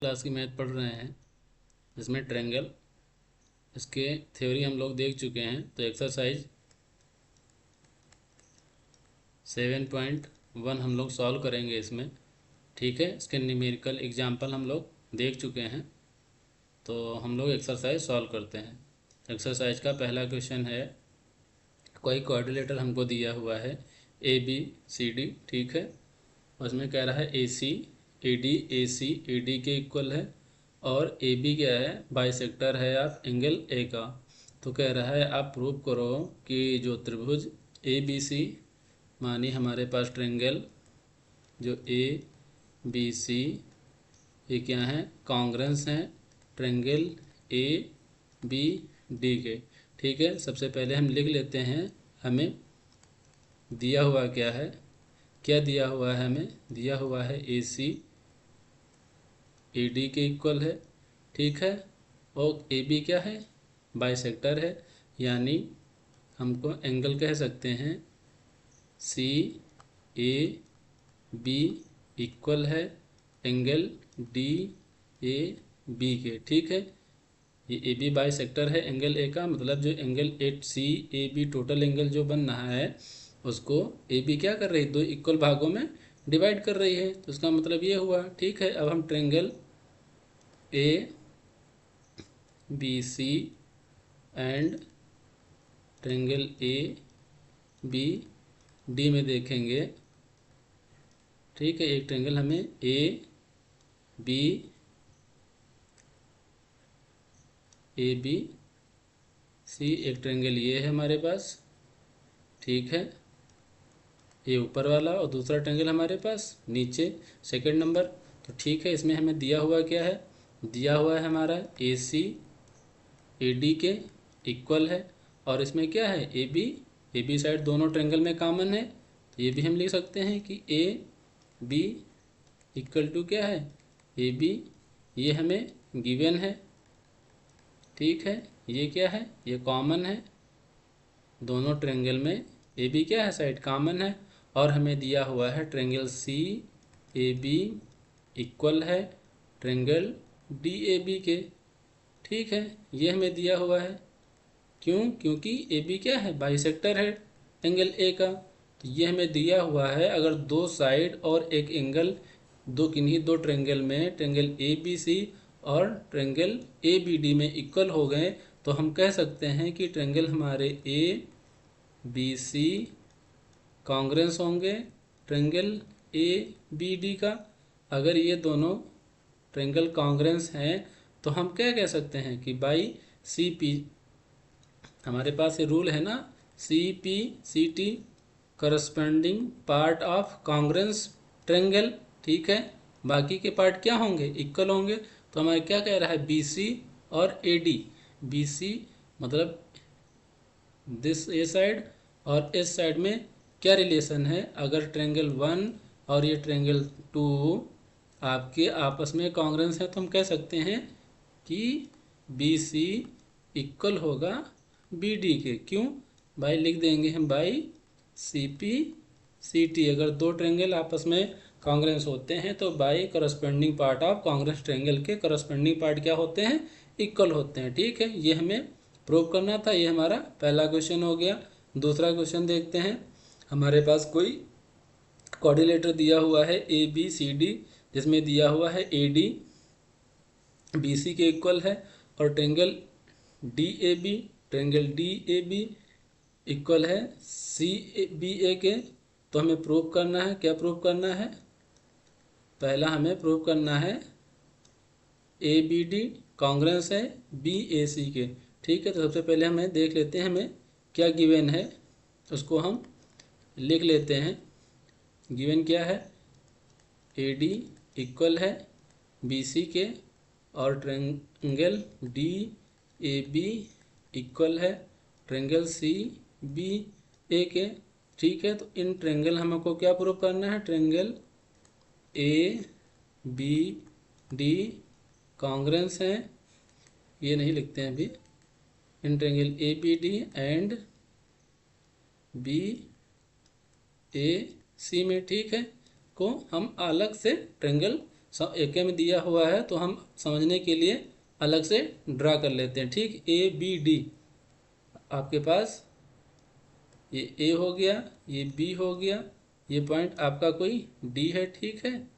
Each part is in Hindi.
क्लास की मैथ पढ़ रहे हैं जिसमें ट्रायंगल इसके थ्योरी हम लोग देख चुके हैं। तो एक्सरसाइज 7.1 हम लोग सॉल्व करेंगे इसमें। ठीक है, इसके न्यूमेरिकल एग्जाम्पल हम लोग देख चुके हैं। तो हम लोग एक्सरसाइज सॉल्व करते हैं। एक्सरसाइज का पहला क्वेश्चन है, कोई कोऑर्डिनेटर हमको दिया हुआ है ए बी सी डी। ठीक है, उसमें कह रहा है ए सी ए डी के इक्वल है और ए बी क्या है, बाइसेक्टर है आप एंगल ए का। तो कह रहा है आप प्रूव करो कि जो त्रिभुज ए बी सी, मानी हमारे पास ट्रायंगल जो ए बी सी, ये क्या है, कॉन्ग्रेंस हैं ट्रायंगल ए बी डी के। ठीक है, सबसे पहले हम लिख लेते हैं हमें दिया हुआ क्या है। क्या दिया हुआ है, हमें दिया हुआ है ए सी ए डी के इक्वल है। ठीक है, और ए बी क्या है, बाइसेक्टर है, यानी हमको एंगल कह सकते हैं सी ए बी इक्वल है एंगल डी ए बी के। ठीक है, ये ए बी बाइसेक्टर है एंगल ए का, मतलब जो angle at C A B total angle जो बन रहा है उसको ए बी क्या कर रही है, दो इक्वल भागों में डिवाइड कर रही है। तो इसका मतलब ये हुआ। ठीक है, अब हम triangle A B C and triangle A B D में देखेंगे। ठीक है, एक ट्रायंगल हमें ए बी सी, एक ट्रायंगल ये है हमारे पास। ठीक है, ये ऊपर वाला, और दूसरा ट्रायंगल हमारे पास नीचे सेकंड नंबर। तो ठीक है, इसमें हमें दिया हुआ क्या है, दिया हुआ है हमारा ए सी ए डी के इक्वल है, और इसमें क्या है ए बी साइड दोनों ट्रायंगल में कॉमन है। तो ये भी हम लिख सकते हैं कि ए बी इक्वल टू क्या है, ए बी, ये हमें गिवन है। ठीक है, ये क्या है, ये कॉमन है, दोनों ट्रायंगल में ए बी क्या है, साइड कॉमन है। और हमें दिया हुआ है triangle C A B equal है ट्रायंगल डी ए बी के। ठीक है, ये हमें दिया हुआ है। क्यों, क्योंकि ए बी क्या है, बाइसेक्टर है एंगल ए का। तो ये हमें दिया हुआ है, अगर दो साइड और एक एंगल दो किन्हीं दो ट्रायंगल में ट्रायंगल ए बी सी और ट्रायंगल ए बी डी में इक्वल हो गए, तो हम कह सकते हैं कि ट्रायंगल हमारे ए बी सी कॉन्ग्रेंस होंगे ट्रायंगल ए बी डी का। अगर ये दोनों ट्रायंगल कॉन्ग्रेंस हैं तो हम क्या कह सकते हैं कि बाई सी पी, हमारे पास ये रूल है ना, C P C T corresponding part of congruence triangle. ठीक है, बाकी के पार्ट क्या होंगे, इक्वल होंगे। तो हमारे क्या कह रहा है, बी सी और ए डी, बी सी मतलब दिस ए साइड और इस साइड में क्या रिलेशन है, अगर ट्रायंगल 1 और ये ट्रायंगल 2 आपके आपस में कॉन्ग्रेंस है तो हम कह सकते हैं कि बी सी इक्वल होगा बी डी के। क्यों भाई, लिख देंगे हम by C P C T, अगर दो ट्रायंगल आपस में कॉन्ग्रेंस होते हैं तो by corresponding part of congruence triangle के करस्पेंडिंग पार्ट क्या होते हैं, इक्वल होते हैं। ठीक है, ये हमें प्रूव करना था। ये हमारा पहला क्वेश्चन हो गया। दूसरा क्वेश्चन देखते हैं। हमारे पास कोई कोऑर्डिनेटर दिया हुआ है ए बी सी डी, जिसमें दिया हुआ है ए डी बी सी के इक्वल है और triangle D A B equal है सी बी ए के। तो हमें प्रूव करना है, क्या प्रूव करना है, पहला हमें प्रूव करना है ए बी डी कॉन्ग्रेंस है बी ए सी के। ठीक है, तो सबसे पहले हमें देख लेते हैं हमें क्या गिवन है, उसको हम लिख लेते हैं। गिवन क्या है, ए डी इक्वल है बी सी के और triangle D A B equal है ट्रायंगल सी बी ए के। ठीक है, तो इन ट्रायंगल हमको क्या प्रूव करना है, triangle A B D congruence है, ये नहीं लिखते हैं अभी, इन triangle A B D and B A C में। ठीक है, को हम अलग से ट्रायंगल एक में दिया हुआ है तो हम समझने के लिए अलग से ड्रा कर लेते हैं। ठीक, ए बी डी आपके पास ये ए हो गया, ये बी हो गया, ये पॉइंट आपका कोई डी है। ठीक है,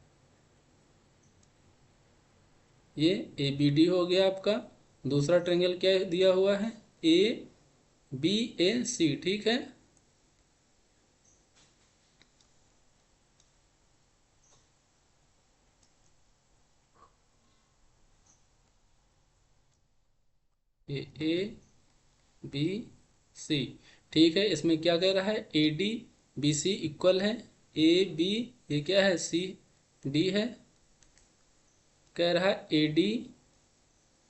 ये ए बी डी हो गया आपका। दूसरा ट्रायंगल क्या दिया हुआ है, ए बी ए सी। ठीक है, ए बी सी। ठीक है, इसमें क्या कह रहा है, A D B C equal है, ए बी ये क्या है, सी डी है। कह रहा है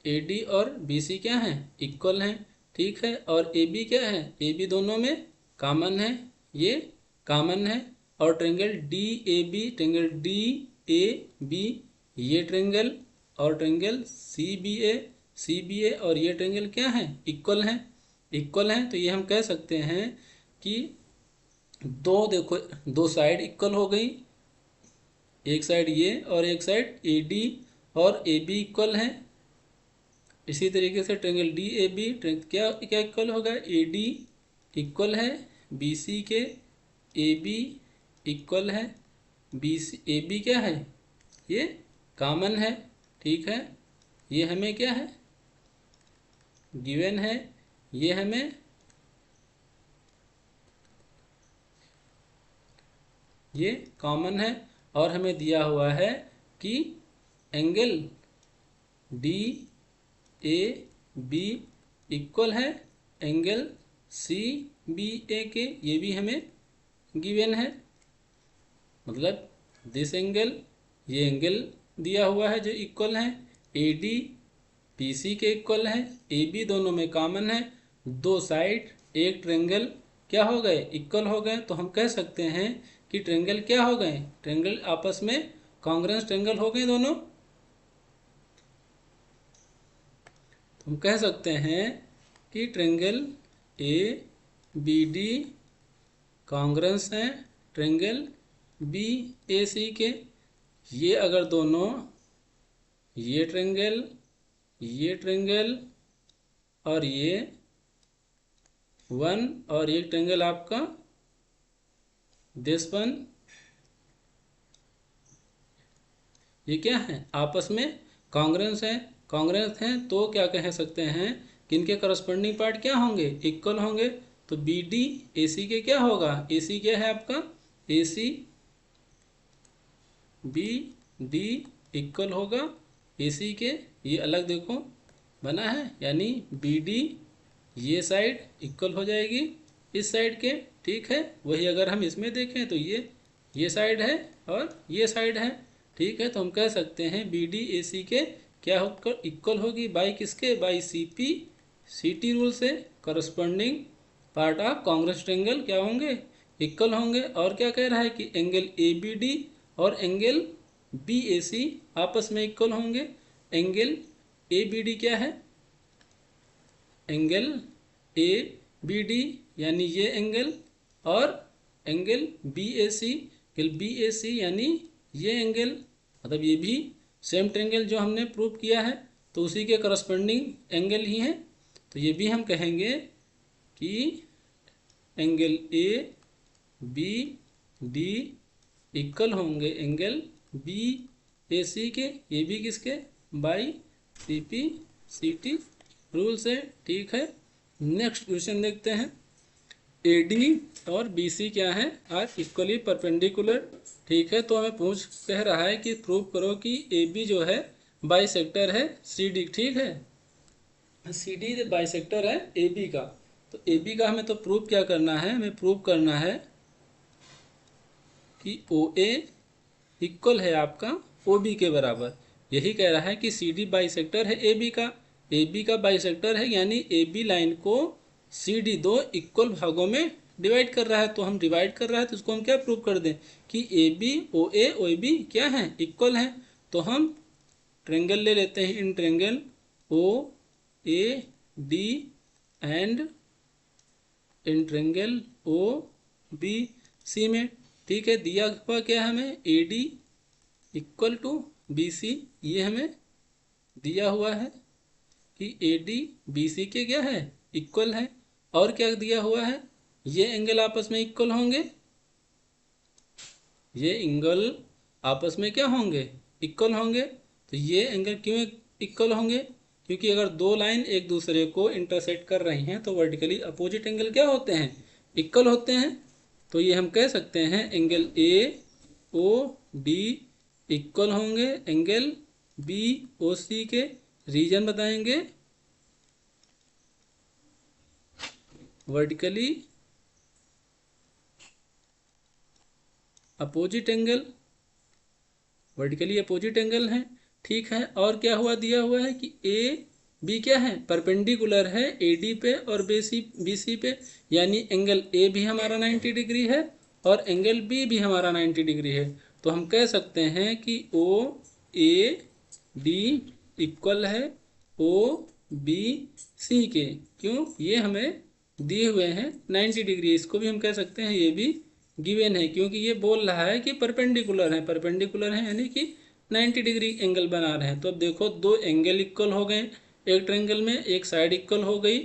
ए डी और बी सी क्या है, इक्वल हैं। ठीक है, और ए बी क्या है, ए बी दोनों में कॉमन है, ये कॉमन है। और triangle D A B, triangle D A B ये ट्रायंगल, और ट्रायंगल सी बी ए और ये ट्रायंगल क्या है, इक्वल हैं। इक्वल हैं तो ये हम कह सकते हैं कि दो, देखो दो साइड इक्वल हो गई, एक साइड ये और एक साइड ए डी और ए बी इक्वल हैं। इसी तरीके से ट्रायंगल डी ए बी क्या क्या इक्वल होगा, ए डी इक्वल है बी सी के, ए बी इक्वल है बी सी, ए बी क्या है, ये कॉमन है। ठीक है, ये हमें क्या है, गिवन है, ये हमें ये कॉमन है। और हमें दिया हुआ है कि angle D A B equal है एंगल सी बी ए के, ये भी हमें गिवन है। मतलब दिस एंगल, ये एंगल दिया हुआ है जो इक्वल है, ए डी बी सी के इक्वल है, ए बी दोनों में कॉमन है। दो साइड एक ट्रायंगल क्या हो गए, इक्वल हो गए। तो हम कह सकते हैं कि ट्रायंगल क्या हो गए, ट्रायंगल आपस में कॉन्ग्रुएंस ट्रायंगल हो गए दोनों। तो हम कह सकते हैं कि triangle A B D congruence हैं ट्रायंगल बी ए सी के। ये अगर दोनों, ये ट्रायंगल और ये वन, और एक ट्रायंगल आपका दिस वन, ये क्या है, आपस में कॉन्ग्रुएंस है। कॉन्ग्रुएंस हैं तो क्या कह सकते हैं कि इनके करस्पॉन्डिंग पार्ट क्या होंगे, इक्वल होंगे। तो बी डी ए सी के क्या होगा, ए सी क्या है आपका, ए सी बी डी इक्वल होगा ए सी के। ये अलग देखो बना है, यानी बी डी ये साइड इक्वल हो जाएगी इस साइड के। ठीक है, वही अगर हम इसमें देखें तो ये साइड है और ये साइड है। ठीक है, तो हम कह सकते हैं बी डी ए सी के क्या होकर इक्वल होगी, बाई किसके, by C P C T rule से। Corresponding part of congruence triangle क्या होंगे, इक्वल होंगे। और क्या कह रहा है कि एंगल ए बी डी और एंगल बी ए सी आपस में इक्वल होंगे। एंगल ए बी डी क्या है, एंगल ए बी डी यानी ये एंगल, और angle B A C, B A सी यानी ये एंगल। मतलब ये भी सेम ट्रायंगल जो हमने प्रूव किया है तो उसी के करस्पॉन्डिंग एंगल ही हैं। तो ये भी हम कहेंगे कि angle A B D equal होंगे एंगल बी ए सी के, ये भी किसके, by C P C T rule से। ठीक है, नेक्स्ट क्वेश्चन देखते हैं। ए डी और बी सी क्या है, आर इक्वली परपेंडिकुलर। ठीक है, तो हमें कह रहा है कि प्रूव करो कि ए बी जो है बाइसेक्टर है सी डी। ठीक है, सी डी बाइसेक्टर है ए बी का। तो ए बी का हमें तो प्रूव क्या करना है, हमें प्रूव करना है कि ओ ए इक्वल है आपका ओ बी के बराबर। यही कह रहा है कि सी डी बाइसेक्टर है ए बी का, ए बी का बाइसेक्टर है, यानी ए बी लाइन को सी डी दो इक्वल भागों में डिवाइड कर रहा है। तो हम डिवाइड कर रहा है तो इसको हम क्या प्रूव कर दें कि ए बी ओ बी क्या है, इक्वल है। तो हम ट्रायंगल ले लेते हैं, in triangle O A D and in triangle O B C में। ठीक है, दिया हुआ क्या है हमें, A D equal to BC ये हमें दिया हुआ है कि AD BC के क्या है, इक्वल है। और क्या दिया हुआ है, ये एंगल आपस में इक्वल होंगे, ये एंगल आपस में क्या होंगे, इक्वल होंगे। तो ये एंगल क्यों इक्वल होंगे, क्योंकि अगर दो लाइन एक दूसरे को इंटरसेक्ट कर रही हैं तो वर्टिकली अपोजिट एंगल क्या होते हैं, इक्वल होते हैं। तो ये हम कह सकते हैं एंगल AOD इक्वल होंगे एंगल BOC के। रीजन बताएंगे, vertically opposite angle, vertically opposite angle है। ठीक है, और क्या हुआ, दिया हुआ है कि AB क्या है, परपेंडिकुलर है AD पे और BC पे, यानी एंगल A भी हमारा 90 डिग्री है और एंगल B भी हमारा 90 डिग्री है। तो हम कह सकते हैं कि OAD इक्वल है OBC के। क्यों, ये हमें दिए हुए हैं 90 डिग्री। इसको भी हम कह सकते हैं ये भी गिवन है, क्योंकि ये बोल रहा है कि परपेंडिकुलर है, परपेंडिकुलर है यानी कि 90 डिग्री एंगल बना रहे हैं। तो अब देखो दो एंगल इक्वल हो गए एक ट्रायंगल में, एक साइड इक्वल हो गई।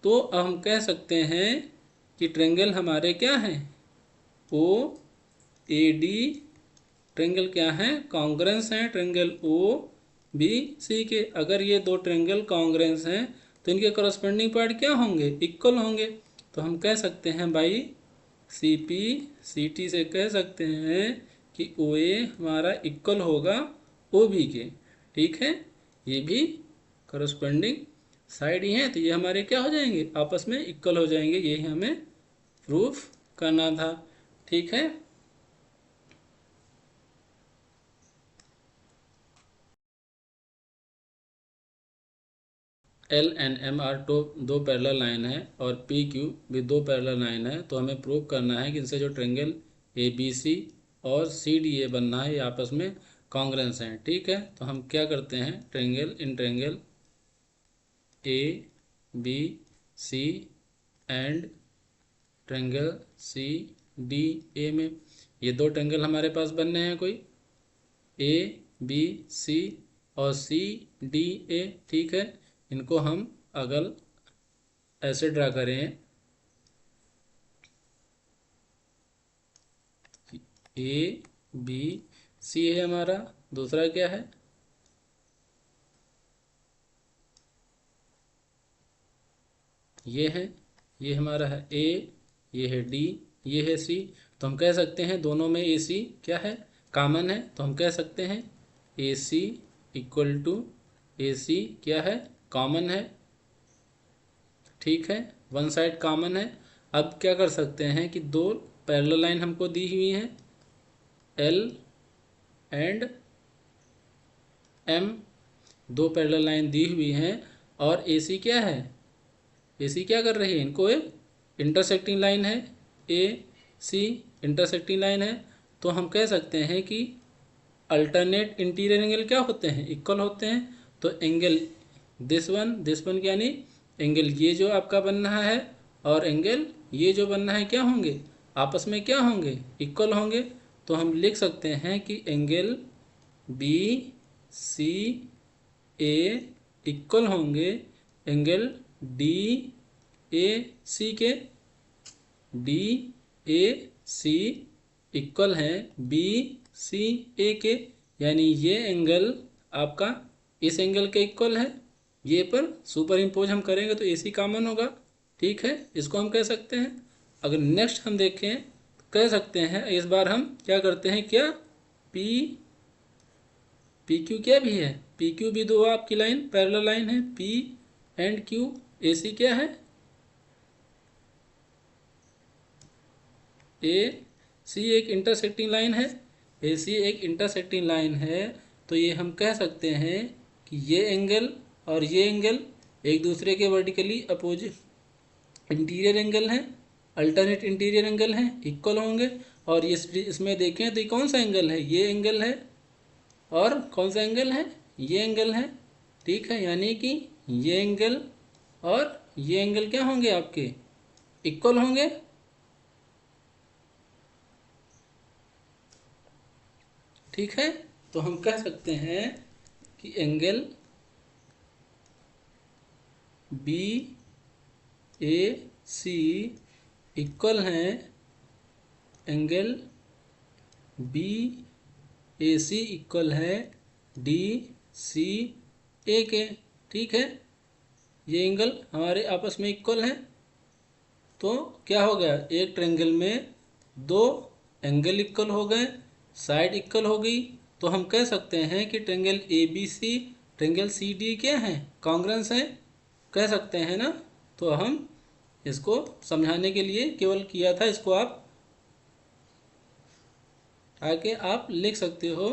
तो अब हम कह सकते हैं कि ट्रायंगल हमारे क्या हैं, OAD ट्रायंगल क्या है, कॉन्ग्रेंस हैं ट्रायंगल OBC के। अगर ये दो ट्रायंगल कॉन्ग्रेंस हैं तो इनके करस्पॉन्डिंग पॉइंट क्या होंगे, इक्वल होंगे। तो हम कह सकते हैं भाई CP CT से कह सकते हैं कि OA हमारा इक्वल होगा OB के। ठीक है, ये भी करस्पॉन्डिंग साइड ही हैं, तो ये हमारे क्या हो जाएंगे, आपस में इक्वल हो जाएंगे। यही हमें प्रूफ करना था। ठीक है, LNMR दो पैरेलल लाइन है और PQ भी दो पैरेलल लाइन है। तो हमें प्रूव करना है कि इनसे जो ट्रायंगल ABC और CDA बनना है ये आपस में कॉन्ग्रेंस हैं। ठीक है, तो हम क्या करते हैं, triangle ABC and triangle CDA में ये दो ट्रायंगल हमारे पास बनने हैं, कोई ABC और CDA। ठीक है, इनको हम अगर ऐसे ड्रा करें, ABC है हमारा, दूसरा क्या है, ये है, ये हमारा है A, ये है D, ये है C। तो हम कह सकते हैं दोनों में AC क्या है, कॉमन है। तो हम कह सकते हैं AC इक्वल टू AC क्या है, कॉमन है। ठीक है, वन साइड कॉमन है। अब क्या कर सकते हैं कि दो पैरेलल लाइन हमको दी हुई हैं L एंड M, दो पैरेलल लाइन दी हुई हैं और AC क्या है, AC क्या कर रही है, इनको एक इंटरसेक्टिंग लाइन है, AC इंटरसेक्टिंग लाइन है। तो हम कह सकते हैं कि अल्टरनेट इंटीरियर एंगल क्या होते हैं, इक्वल होते हैं। तो एंगल दिस वन यानी एंगल ये जो आपका बन रहा है और एंगल ये जो बनना है क्या होंगे, आपस में क्या होंगे, इक्वल होंगे। तो हम लिख सकते हैं कि एंगल BCA इक्वल होंगे एंगल DAC के। DAC इक्वल है BCA के, यानी ये एंगल आपका इस एंगल के इक्वल है। ये पर सुपर इम्पोज हम करेंगे तो AC कॉमन होगा। ठीक है, इसको हम कह सकते हैं। अगर नेक्स्ट हम देखें तो कह सकते हैं, इस बार हम क्या करते हैं, क्या PQ क्या भी है, PQ भी दो आपकी लाइन पैरेलल लाइन है, P एंड Q। AC क्या है, AC एक इंटरसेक्टिंग लाइन है, AC एक इंटरसेक्टिंग लाइन है। तो ये हम कह सकते हैं कि ये एंगल और ये एंगल एक दूसरे के वर्टिकली अपोजिट इंटीरियर एंगल हैं, अल्टरनेट इंटीरियर एंगल हैं, इक्वल होंगे। और इसमें देखें तो ये कौन सा एंगल है, ये एंगल है और कौन सा एंगल है, ये एंगल है। ठीक है, यानी कि ये एंगल और ये एंगल क्या होंगे, आपके इक्वल होंगे। ठीक है, तो हम कह सकते हैं कि angle B A C equal हैं angle B A C equal है डी सी ए के। ठीक है, ये एंगल हमारे आपस में इक्वल हैं। तो क्या हो गया, एक ट्रायंगल में दो एंगल इक्वल हो गए, साइड इक्वल हो गई। तो हम कह सकते हैं कि triangle A B C, triangle C D क्या है, कॉन्ग्रुएंस है, कह सकते हैं ना। तो हम इसको समझाने के लिए केवल किया था, इसको आप आगे आप लिख सकते हो।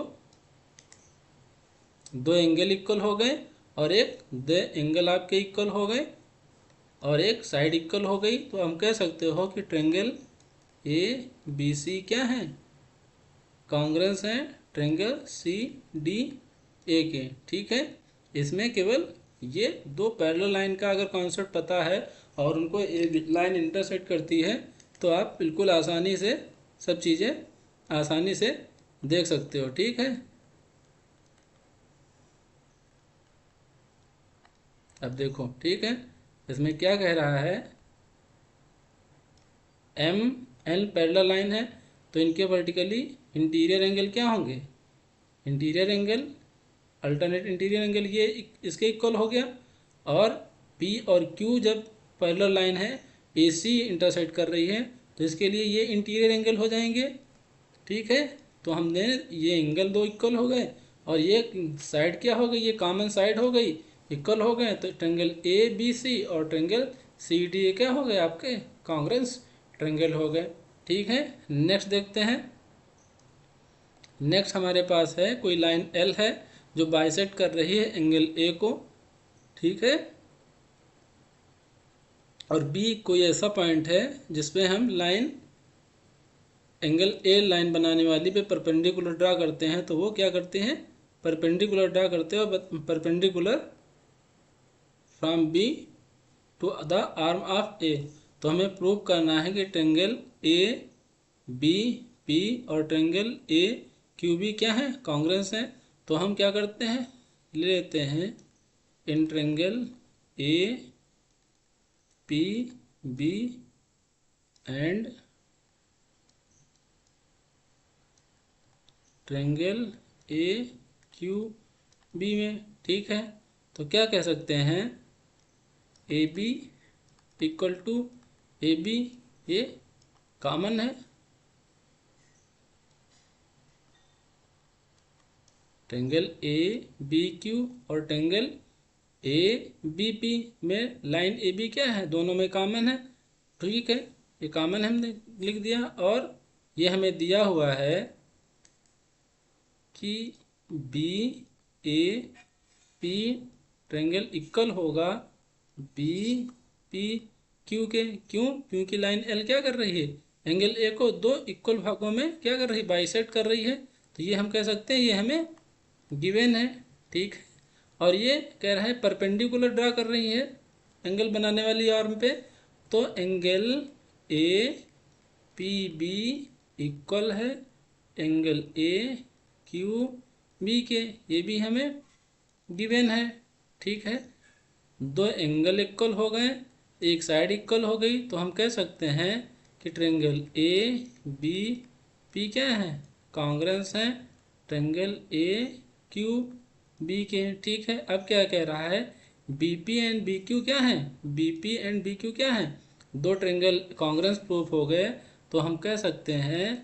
दो एंगल इक्वल हो गए और एक दो एंगल आपके इक्वल हो गए और एक साइड इक्वल हो गई। तो हम कह सकते हो कि ट्रायंगल ए बी सी क्या है, कॉन्ग्रुएंस है ट्रायंगल सी डी ए के। ठीक है, इसमें केवल ये दो पैरेलल लाइन का अगर कॉन्सेप्ट पता है और उनको एक लाइन इंटरसेक्ट करती है तो आप बिल्कुल आसानी से सब चीज़ें आसानी से देख सकते हो। ठीक है, अब देखो, ठीक है, इसमें क्या कह रहा है, एम एन पैरेलल लाइन है तो इनके वर्टिकली इंटीरियर एंगल क्या होंगे, interior angle, alternate interior angle ये इसके इक्वल हो गया। और पी और क्यू जब पैरेलल लाइन है ए सी इंटरसेक्ट कर रही है तो इसके लिए ये इंटीरियर एंगल हो जाएंगे। ठीक है, तो हमने ये एंगल दो इक्वल हो गए और ये साइड क्या हो गई, ये कॉमन साइड हो गई, इक्वल हो गए। तो ट्रायंगल ए बी सी और ट्रायंगल सी डी ए क्या हो गए, आपके कॉन्ग्रुएंस ट्रायंगल हो गए। ठीक है, नेक्स्ट देखते हैं। नेक्स्ट हमारे पास है कोई लाइन एल है जो बाइसेक्ट कर रही है एंगल ए को। ठीक है, और बी कोई ऐसा पॉइंट है जिसपे हम लाइन एंगल ए लाइन बनाने वाली पे परपेंडिकुलर ड्रा करते हैं। तो वो क्या करते हैं, परपेंडिकुलर ड्रा करते हैं, और perpendicular from B to the arm of A. तो हमें प्रूव करना है कि ट्रायंगल ए बी पी और ट्रायंगल ए क्यू बी क्या है, कॉन्ग्रुएंस है। तो हम क्या करते हैं, ले लेते हैं in triangle A P B and triangle A Q B में। ठीक है, तो क्या कह सकते हैं, A B equal to A B, ये कॉमन है, ट्रायंगल ए बी क्यू और ट्रायंगल ए बी पी में लाइन ए बी क्या है, दोनों में कॉमन है। ठीक है, ये कॉमन हमने लिख दिया। और ये हमें दिया हुआ है कि B A P triangle equal होगा बी पी क्यू के। क्यों, क्योंकि लाइन एल क्या कर रही है, एंगल ए को दो इक्वल भागों में क्या कर रही है, बाइसेक्ट कर रही है। तो ये हम कह सकते हैं ये हमें गिवन है। ठीक है, और ये कह रहा है परपेंडिकुलर ड्रा कर रही है एंगल बनाने वाली आर्म पे। तो angle A P B equal है एंगल ए क्यू बी के, ये भी हमें गिवन है। ठीक है, दो एंगल इक्वल हो गए, एक साइड इक्वल हो गई। तो हम कह सकते हैं कि ट्रायंगल ए बी पी क्या है, कॉन्ग्रुएंस है ट्रायंगल ए क्यू बी के। ठीक है, अब क्या कह रहा है, B P and B Q क्या है, B P and B Q क्या है, दो ट्रायंगल कॉन्ग्रुएंस प्रूफ हो गए। तो हम कह सकते हैं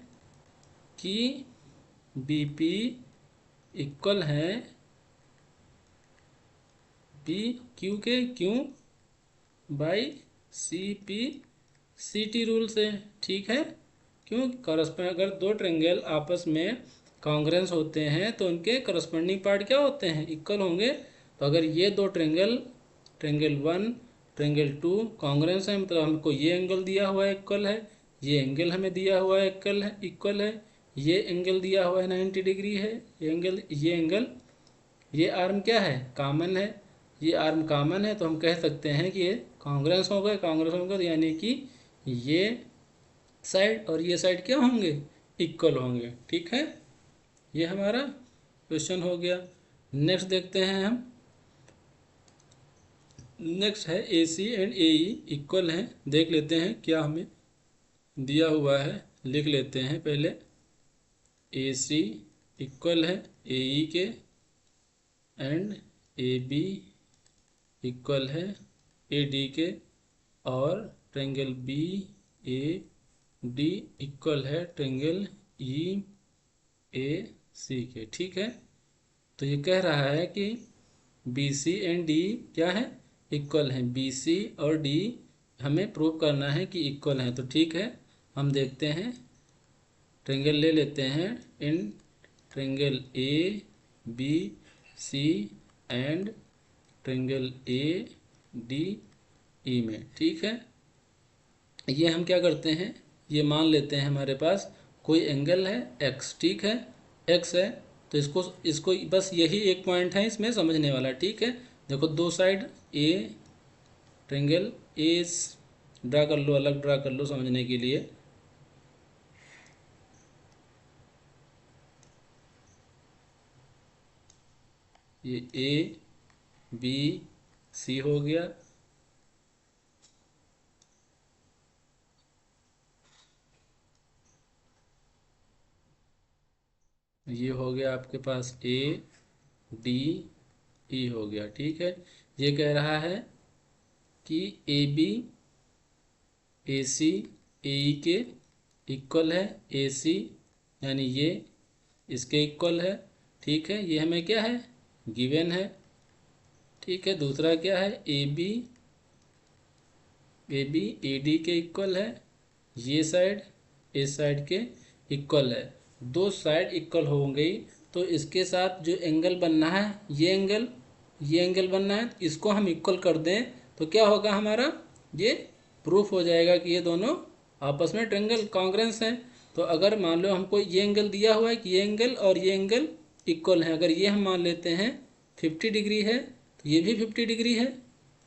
कि बी पी इक्वल है बी क्यू के, क्यों, by C P C T rule से। ठीक है, क्यों, करस्पेंड अगर दो ट्रायंगल आपस में कॉन्ग्रुएंस होते हैं तो उनके करस्पेंडिंग पार्ट क्या होते हैं, इक्वल होंगे। तो अगर ये दो ट्रायंगल, ट्रायंगल 1 ट्रायंगल 2 कॉन्ग्रुएंस है, मतलब हमको ये एंगल दिया हुआ है इक्वल है, ये एंगल हमें दिया हुआ है इक्वल है, ये एंगल दिया हुआ है 90 डिग्री है, ये एंगल ये आर्म क्या है, कॉमन है, ये आर्म कॉमन है। तो हम कह सकते हैं कि ये कॉन्ग्रुएंस हो गए, कॉन्ग्रुएंस होंगे, यानी कि ये साइड और ये साइड क्या होंगे, इक्वल होंगे। ठीक है, ये हमारा क्वेश्चन हो गया। नेक्स्ट देखते हैं हम। नेक्स्ट है A C and A E equal हैं। देख लेते हैं क्या हमें दिया हुआ है, लिख लेते हैं पहले। ए सी इक्वल है ए ई के एंड ए बी इक्वल है ए डी के, और triangle B A D equal है ट्रायंगल ई ए सी के। ठीक है, तो ये कह रहा है कि बी सी एंड डी क्या है, इक्वल हैं। बी सी और डी हमें प्रूव करना है कि इक्वल हैं। तो ठीक है, हम देखते हैं, ट्रायंगल ले लेते हैं in triangle A B C and triangle A D E में। ठीक है, ये हम क्या करते हैं, ये मान लेते हैं हमारे पास कोई एंगल है एक्स। ठीक है, एक्स है, तो इसको बस यही एक पॉइंट है इसमें समझने वाला। ठीक है, देखो दो side A, triangle A draw कर लो, अलग ड्रा कर लो समझने के लिए। ये ए बी सी हो गया, ये हो गया आपके पास ए डी ई हो गया। ठीक है, ये कह रहा है कि ए बी ए सी ए ई के इक्वल है ए सी, यानी ये इसके इक्वल है। ठीक है, ये हमें क्या है, गिवन है। ठीक है, दूसरा क्या है, ए बी ए डी के इक्वल है, ये साइड इस साइड के इक्वल है। दो साइड इक्वल हो गई, तो इसके साथ जो एंगल बनना है, ये एंगल बनना है, इसको हम इक्वल कर दें तो क्या होगा हमारा, ये प्रूफ हो जाएगा कि ये दोनों आपस में ट्रायंगल कॉन्ग्रेंस हैं। तो अगर मान लो हमको ये एंगल दिया हुआ है कि ये एंगल और ये एंगल इक्वल है, अगर ये हम मान लेते हैं 50 डिग्री है, तो ये भी 50 डिग्री है,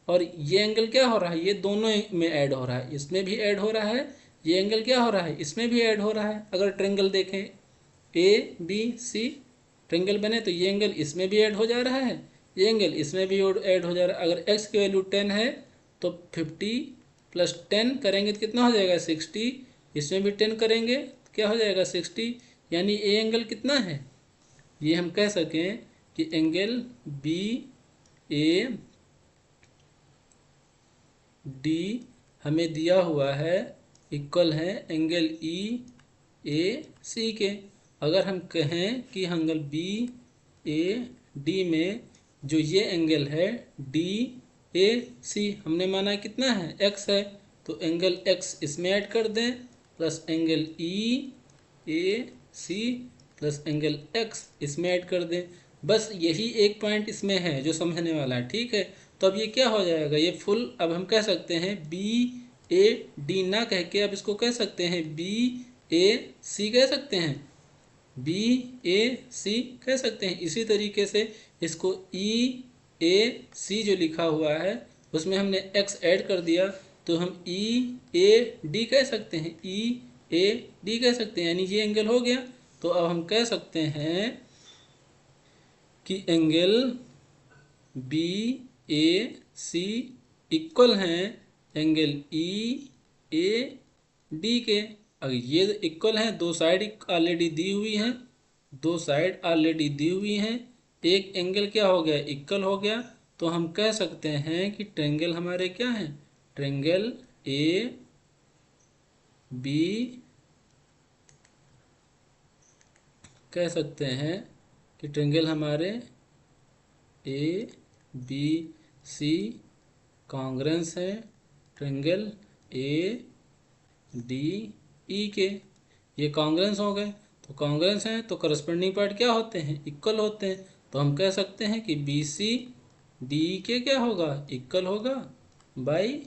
और ये एंगल क्या हो रहा है, ये दोनों में ऐड हो रहा है, इसमें भी ऐड हो रहा है, ये एंगल क्या हो रहा है, इसमें भी ऐड हो रहा है। अगर ट्रायंगल देखें ए बी सी ट्रायंगल बने, तो ये एंगल इसमें भी ऐड हो जा रहा है, ये एंगल इसमें भी ऐड हो जा रहा है। अगर x की वैल्यू 10 है तो 50 + 10 करेंगे तो कितना हो जाएगा, 60। इसमें भी 10 करेंगे तो क्या हो जाएगा, 60। यानी ये एंगल कितना है, ये हम कह सकें कि एंगल बी ए डी हमें दिया हुआ है इक्वल है एंगल ई ए सी के। अगर हम कहें कि एंगल बी ए डी में जो ये एंगल है डी ए सी, हमने माना कितना है, एक्स है, तो एंगल एक्स इसमें ऐड कर दें, plus angle E A C plus angle x इसमें ऐड कर दें। बस यही एक पॉइंट इसमें है जो समझने वाला है। ठीक है, तो अब ये क्या हो जाएगा, ये फुल, अब हम कह सकते हैं बी ए डी ना कह के अब इसको कह सकते हैं बी ए सी कह सकते हैं, बी ए सी कह सकते हैं। इसी तरीके से इसको ई ए सी जो लिखा हुआ है उसमें हमने एक्स ऐड कर दिया, तो हम ई ए डी कह सकते हैं, ई ए डी कह सकते हैं, यानी ये एंगल हो गया। तो अब हम कह सकते हैं कि angle B A C equal हैं एंगल ई ए डी के। अगर ये इक्वल हैं, दो साइड ऑलरेडी दी हुई हैं, दो साइड ऑलरेडी दी हुई हैं, एक एंगल क्या हो गया, इक्वल हो गया, तो हम कह सकते हैं कि ट्रायंगल हमारे क्या हैं, ट्रायंगल ए बी कह सकते हैं कि ट्रायंगल हमारे ए बी सी कॉन्ग्रेंस है ट्रायंगल ए डी ई के। ये कॉन्ग्रेंस हो गए, तो कॉन्ग्रेंस हैं तो करस्पॉन्डिंग पार्ट क्या होते हैं, इक्वल होते हैं। तो हम कह सकते हैं कि बी सी डी ई के क्या होगा, इक्वल होगा by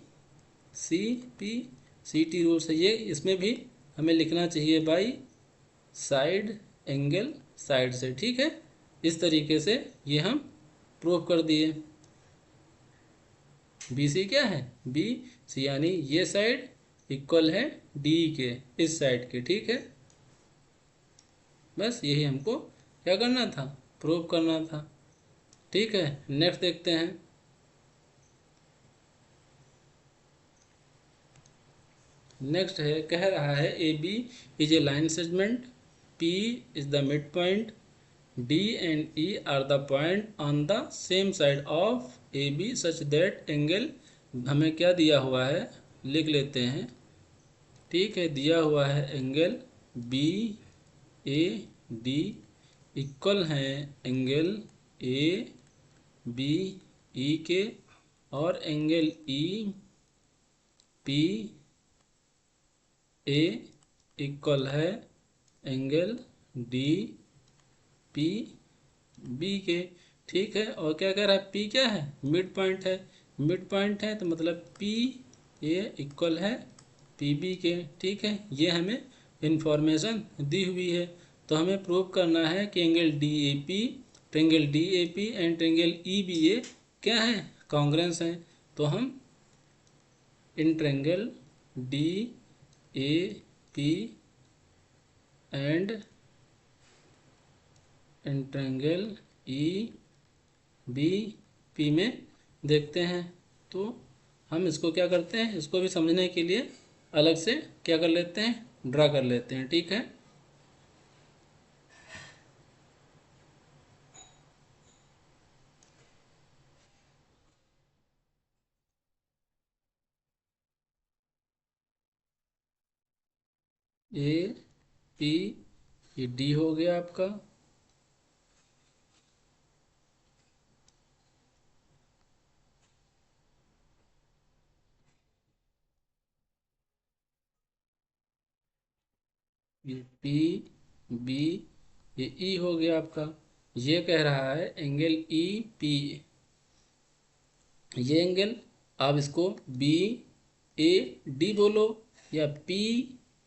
C P, C T rule से ये इसमें भी हमें लिखना चाहिए बाई साइड एंगल साइड से। ठीक है, इस तरीके से ये हम प्रूव कर दिए। बी सी क्या है, बी सी यानी ये साइड इक्वल है डी के इस साइड के। ठीक है, बस यही हमको क्या करना था, प्रूव करना था। ठीक है, नेक्स्ट देखते हैं। नेक्स्ट है, कह रहा है A B is a line segment, P is the midpoint, D and E are the point on the same side of A B such that angle, हमें क्या दिया हुआ है लिख लेते हैं। ठीक है, दिया हुआ है angle B A D equal है एंगल ए बी ई के, और angle E P A equal है एंगल डी पी बी के। ठीक है, और क्या कह रहा है, पी क्या है, मिड पॉइंट है। मिड पॉइंट है तो मतलब पी ए इक्वल है पी बी के। ठीक है, ये हमें इंफॉर्मेशन दी हुई है। तो हमें प्रूव करना है कि angle D A P, triangle D A P and triangle E B A क्या है, कॉन्ग्रेंस हैं। तो हम इन triangle D A P and इन ट्रेंगल ई बी पी में देखते हैं। तो हम इसको क्या करते हैं, इसको भी समझने के लिए अलग से क्या कर लेते हैं, ड्रा कर लेते हैं। ठीक है, ए पी, ये डी हो गया आपका, ये पी बी, ये ई हो गया आपका। ये कह रहा है एंगल ई पी, ये एंगल आप इसको बी ए डी बोलो या पी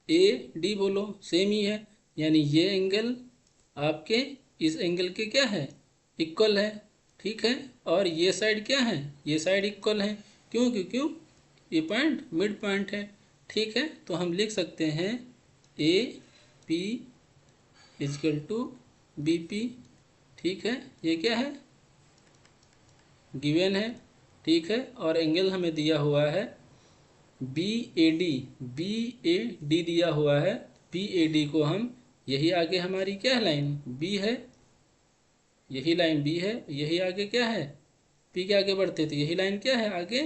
ए डी बोलो, सेम ही है। यानी ये एंगल आपके इस एंगल के क्या है, इक्वल है। ठीक है, और ये साइड क्या है, ये साइड इक्वल है। क्यों, क्यों, ये पॉइंट मिड पॉइंट है। ठीक है, तो हम लिख सकते हैं A P equal to B P. ठीक है, ये क्या है, गिवन है। ठीक है, और एंगल हमें दिया हुआ है B A D, B A D दिया हुआ है। बी ए डी को हम, यही आगे हमारी क्या है लाइन बी है, यही लाइन बी है, यही आगे क्या है, पी के आगे बढ़ते थे, यही लाइन क्या है आगे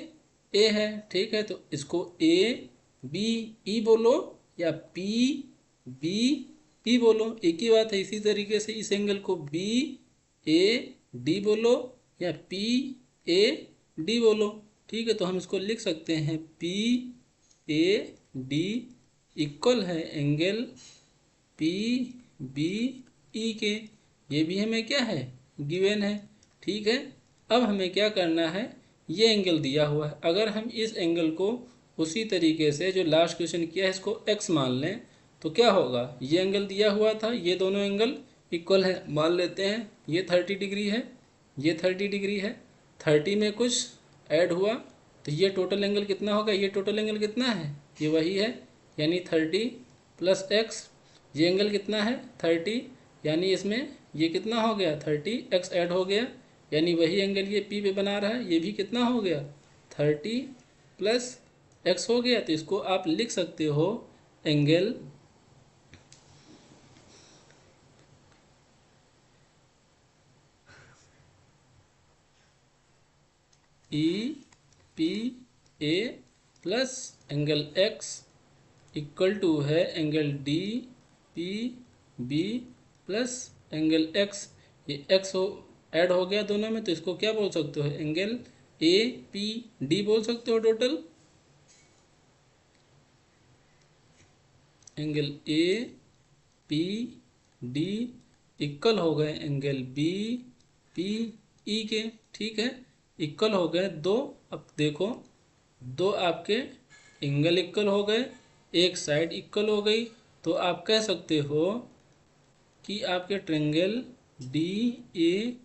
ए है। ठीक है, तो इसको ए बी ई बोलो या पी बी ई बोलो, एक ही बात है। इसी तरीके से इस एंगल को बी ए डी बोलो या पी ए डी बोलो। ठीक है, तो हम इसको लिख सकते हैं पी ए डी इक्वल है एंगल पी बी ई के। ये भी हमें क्या है, गिवन है। ठीक है, अब हमें क्या करना है, ये एंगल दिया हुआ है, अगर हम इस एंगल को उसी तरीके से जो लास्ट क्वेश्चन किया है इसको x मान लें तो क्या होगा, ये एंगल दिया हुआ था, ये दोनों एंगल इक्वल है मान लेते हैं। ये 30 डिग्री है, ये 30 डिग्री है, 30 में कुछ ऐड हुआ तो ये टोटल एंगल कितना होगा, ये टोटल एंगल कितना है, ये वही है, यानी 30 प्लस x। ये एंगल कितना है 30, यानी इसमें ये कितना हो गया 30x ऐड हो गया, यानी वही एंगल ये P पे बना रहा है, ये भी कितना हो गया 30 प्लस x हो गया। तो इसको आप लिख सकते हो angle E P A plus angle x equal to है angle D P B plus angle x। ये x हो ऐड हो गया दोनों में, तो इसको क्या बोल सकते हो, एंगल ए पी डी बोल सकते हो total. Angle A P D equal हो गए एंगल बी पी ई के। ठीक है, इक्वल हो गए दो। अब देखो, दो आपके एंगल इक्वल हो गए, एक साइड इक्वल हो गई, तो आप कह सकते हो कि आपके ट्रेंगल डी ए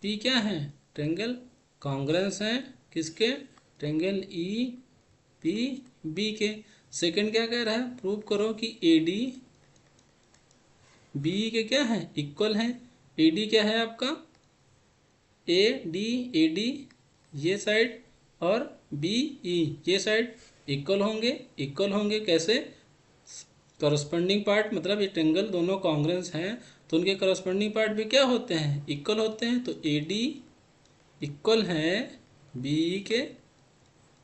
पी क्या हैं, ट्रेंगल कॉन्ग्रेंस हैं किसके, ट्रेंगल ई पी बी के। सेकंड क्या कह रहा है, प्रूव करो कि ए डी बी के क्या है, इक्वल हैं। AD क्या है आपका, AD ये साइड और BE ये साइड इक्वल होंगे। इक्वल होंगे कैसे, करस्पॉन्डिंग पार्ट, मतलब ये ट्रेंगल दोनों कॉन्ग्रेंस हैं तो उनके करस्पॉन्डिंग पार्ट भी क्या होते हैं, इक्वल होते हैं। तो AD इक्वल है BE के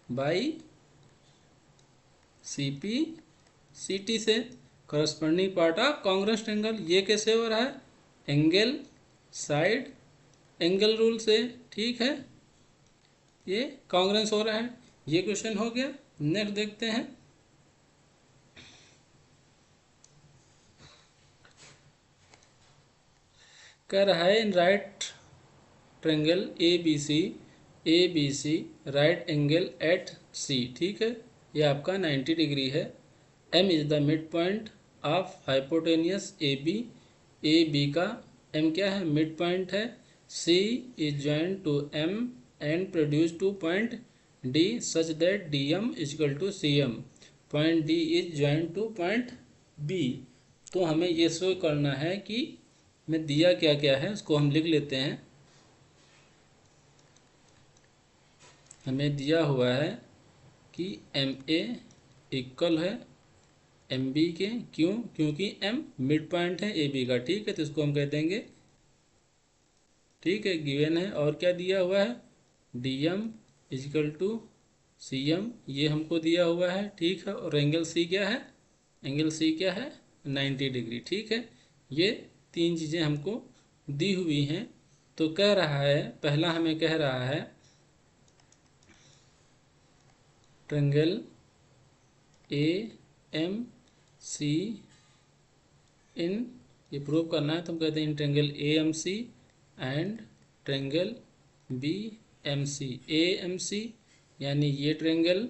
बाई CP CT से, corresponding part of congruence triangle. ये कैसे हो रहा है, एंगल साइड एंगल रूल से, ठीक है, ये कॉन्ग्रेंस हो रहा है। ये क्वेश्चन हो गया। नेक्स्ट देखते हैं, कह रहा है in right triangle ABC right angle at C, ठीक है, ये आपका 90 डिग्री है। M is the midpoint of hypotenuse AB का M क्या है, मिड पॉइंट है। C is joint to M and produce to point D such that DM equal to CM, point D is joint to point B। तो हमें ये शो करना है कि में दिया क्या क्या है, उसको हम लिख लेते हैं। हमें दिया हुआ है कि MA इक्वल है MB के, क्यों, क्योंकि M मिड पॉइंट है AB का, ठीक है, तो इसको हम कह देंगे, ठीक है, गिवन है। और क्या दिया हुआ है, DM इक्वल टू CM, ये हमको दिया हुआ है, ठीक है। और एंगल C क्या है, एंगल C क्या है, 90 डिग्री, ठीक है। ये तीन चीज़ें हमको दी हुई हैं। तो कह रहा है, पहला हमें कह रहा है ट्रेंगल AMC इन, ये प्रूव करना है तो हम कहते हैं in triangle AMC and triangle BMC। AMC यानी ये ट्रेंगल,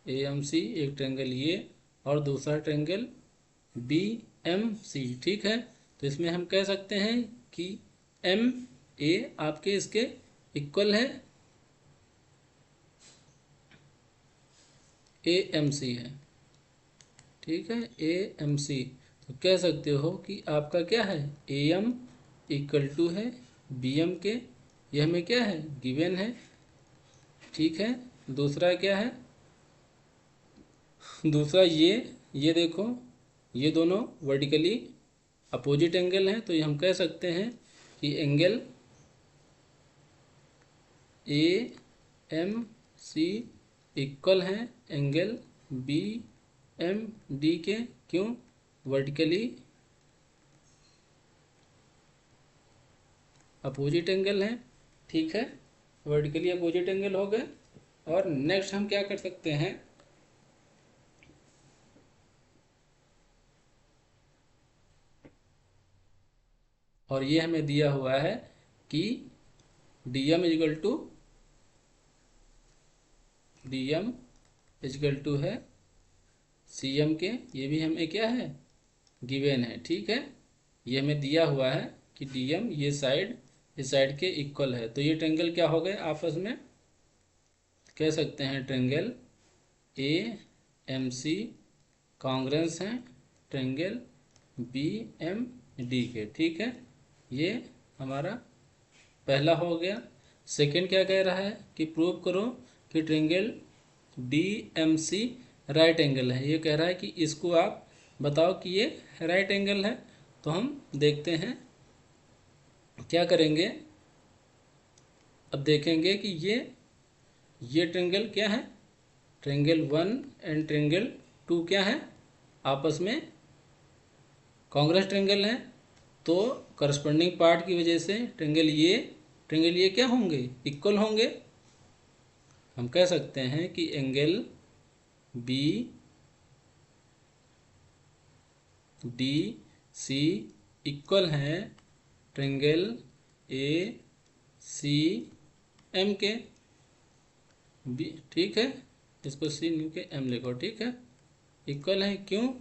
AMC एक ट्रेंगल ये, और दूसरा ट्रेंगल BMC, ठीक है। तो इसमें हम कह सकते हैं कि MA आपके इसके इक्वल है AMC है, ठीक है, AMC। तो कह सकते हो कि आपका क्या है, AM इक्वल टू है BM के, ये हमें क्या है, गिवन है, ठीक है। दूसरा क्या है, दूसरा ये देखो, ये दोनों वर्टिकली अपोजिट एंगल हैं, तो ये हम कह सकते हैं कि एंगल AMC इक्वल है एंगल BMD के, क्यों, वर्टिकली अपोजिट एंगल है, ठीक है, वर्टिकली अपोजिट एंगल हो गए। और नेक्स्ट हम क्या कर सकते हैं, और ये हमें दिया हुआ है कि DM इजकल टू है CM के, ये भी हमें क्या है, गिवन है, ठीक है। ये हमें दिया हुआ है कि DM ये साइड इस साइड के इक्वल है। तो ये ट्रेंगल क्या हो गए आपस में, कह सकते हैं ट्रेंगल AMC कॉन्ग्रेंस हैं ट्रेंगल BMD के, ठीक है। ये हमारा पहला हो गया। सेकंड क्या कह रहा है कि प्रूव करो कि ट्रेंगल DMC राइट एंगल है। ये कह रहा है कि इसको आप बताओ कि ये राइट एंगल है। तो हम देखते हैं क्या करेंगे, अब देखेंगे कि ये ट्रेंगल क्या है, ट्रेंगल 1 एंड ट्रेंगल 2 क्या है, आपस में कॉन्ग्रेस ट्रेंगल है। तो करस्पॉन्डिंग पार्ट की वजह से ट्रेंगल ये क्या होंगे, इक्वल होंगे। हम कह सकते हैं कि एंगल BDC इक्वल है ट्रेंगल ACM के, ठीक है, इसको C न्यू के M लिखो, ठीक है, इक्वल है, क्यों,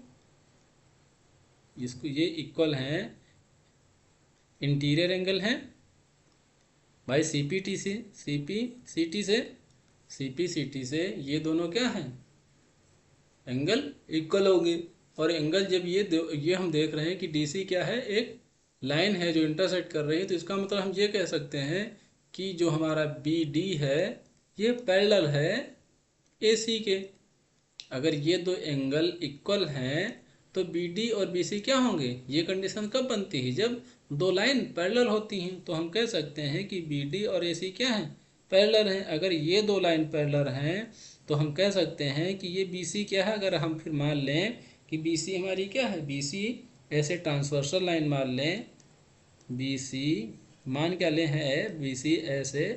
इसको ये इक्वल है, इंटीरियर एंगल है भाई CPT से, CPCT से ये दोनों क्या हैं, एंगल इक्वल होंगे, और एंगल जब ये हम देख रहे हैं कि डी सी क्या है, एक लाइन है जो इंटरसेक्ट कर रही है, तो इसका मतलब हम ये कह सकते हैं कि जो हमारा बी डी है ये पैरेलल है ए सी के। अगर ये दो एंगल इक्वल हैं तो बी डी और बी सी क्या होंगे, ये कंडीशन कब बनती है, जब दो लाइन पैरेलल होती हैं। तो हम कह सकते हैं कि बी डी और ए सी क्या है, पैरेलल हैं। अगर ये दो लाइन पैरेलल हैं तो हम कह सकते हैं कि ये बी सी क्या है। अगर हम फिर मान लें कि बी सी हमारी क्या है, बी सी ऐसे ट्रांसवर्सल लाइन मान लें, बी सी मान क्या लें है, बी सी ऐसे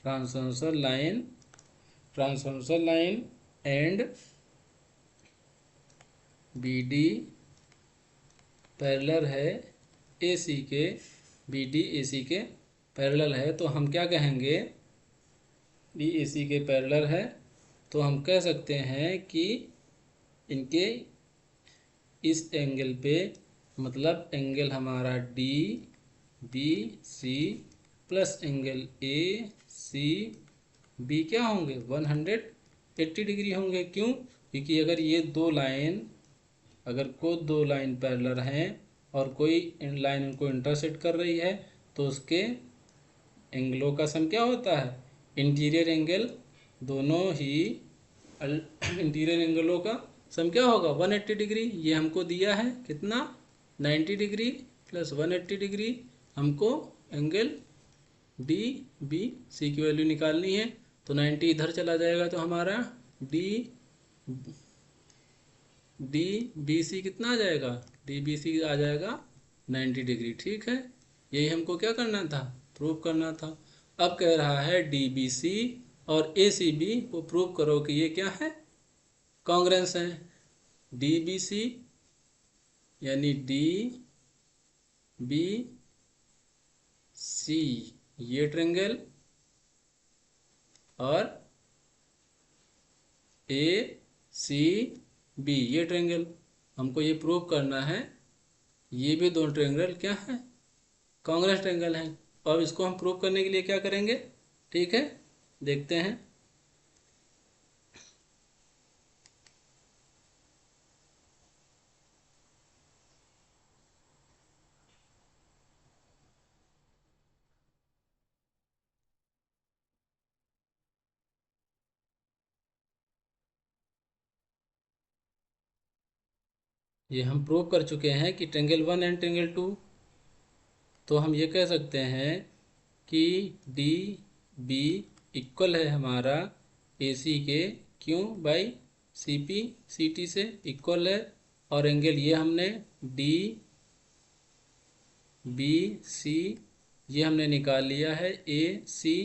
transversal line and B D parallel है ए सी के, बी डी ए सी के पैरेलल है, तो हम क्या कहेंगे, बी ए सी के पैरेलल है, तो हम कह सकते हैं कि इनके इस एंगल पे, मतलब एंगल हमारा D B C plus angle A C B क्या होंगे, 180 डिग्री होंगे। क्यों, क्योंकि अगर ये दो लाइन, अगर कोई दो लाइन पैरेलल हैं और कोई लाइन उनको इंटरसेक्ट कर रही है तो उसके एंगलों का सम क्या होता है, इंटीरियर एंगल, दोनों ही इंटीरियर एंगलों का सम क्या होगा, 180 डिग्री। ये हमको दिया है कितना, 90 डिग्री प्लस 180 डिग्री। हमको एंगल डी बी सी की वैल्यू निकालनी है, तो 90 इधर चला जाएगा तो हमारा डी डी बी सी कितना आ जाएगा, डी बी सी आ जाएगा 90 डिग्री। ठीक है, यही हमको क्या करना था, प्रूव करना था। अब कह रहा है डी बी सी और ए सी बी को प्रूव करो कि ये क्या है, कॉन्ग्रेंस है। डी बी सी यानी डी बी सी ये ट्रेंगल और ए सी बी ये ट्रेंगल, हमको ये प्रूव करना है ये भी दो ट्रेंगल क्या है, कॉन्ग्रेंस ट्रेंगल है। अब इसको हम प्रूव करने के लिए क्या करेंगे, ठीक है, देखते हैं। ये हम प्रूव कर चुके हैं कि ट्रेंगल 1 एंड ट्रेंगल 2, तो हम ये कह सकते हैं कि डी बी इक्वल है हमारा ए सी के, क्यों, by C P C T से इक्वल है। और एंगल ये हमने डी बी सी ये हमने निकाल लिया है ए सी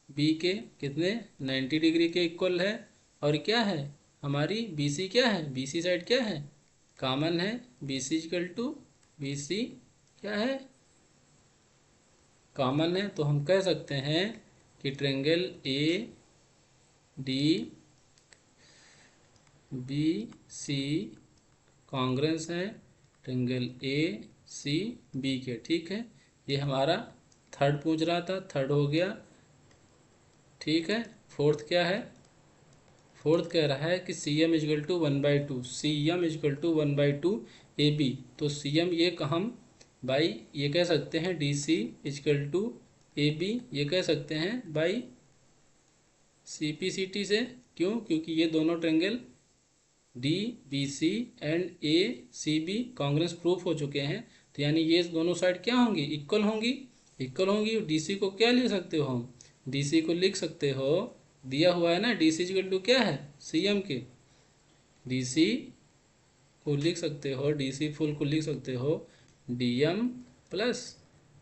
बी के कितने, 90 डिग्री के इक्वल है। और क्या है हमारी बी सी क्या है, बी सी साइड क्या है, कॉमन है, B C equal to B C क्या है, कॉमन है। तो हम कह सकते हैं कि triangle A D B C congruence है ट्रेंगल ए सी बी के। ठीक है, ये हमारा थर्ड पूछ रहा था, थर्ड हो गया। ठीक है, फोर्थ क्या है, फोर्थ कह रहा है कि C M equal to 1/2, C M equal to 1/2 A B. तो सी एम ये हम बाई ये कह सकते हैं D C equal to A B, ये कह सकते हैं by C P C T से। क्यों, क्योंकि ये दोनों triangle D B C and A C B congruence proof हो चुके हैं। तो यानी ये दोनों साइड क्या होंगी, इक्वल होंगी, इक्वल होंगी। डी सी को क्या लिख सकते हो हम, डी सी को लिख सकते हो, दिया हुआ है ना, डी सी इक्वल टू क्या है, सी एम के, डी सी को लिख सकते हो, डी सी फुल को लिख सकते हो D M plus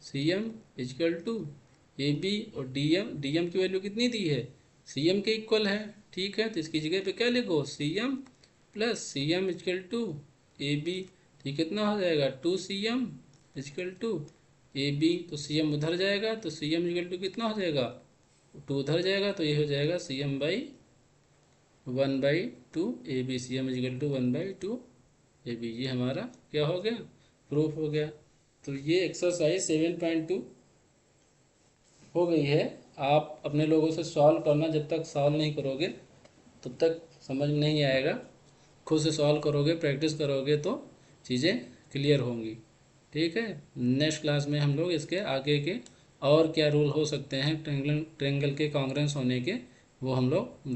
C M equal to A B. और डी एम की वैल्यू कितनी दी है, सी एम के इक्वल है। ठीक है, तो इसकी जगह पे क्या लिखो, C M plus C M equal to A B. तो ये कितना हो जाएगा, 2 CM equal to A B. तो सी एम उधर जाएगा तो सी एम इजकल टू कितना हो जाएगा, 2 उधर जाएगा तो ये हो जाएगा C M by 1/2 A B, C M equal to 1/2 A B. ये हमारा क्या हो गया, प्रूफ हो गया। तो ये एक्सरसाइज 7.2 हो गई है। आप अपने लोगों से सॉल्व करना, जब तक सॉल्व नहीं करोगे तब तक समझ में नहीं आएगा। खुद से सॉल्व करोगे, प्रैक्टिस करोगे तो चीज़ें क्लियर होंगी। ठीक है, नेक्स्ट क्लास में हम लोग इसके आगे के और क्या रूल हो सकते हैं ट्रेंगल के कॉन्ग्रेंस होने के, वो हम लोग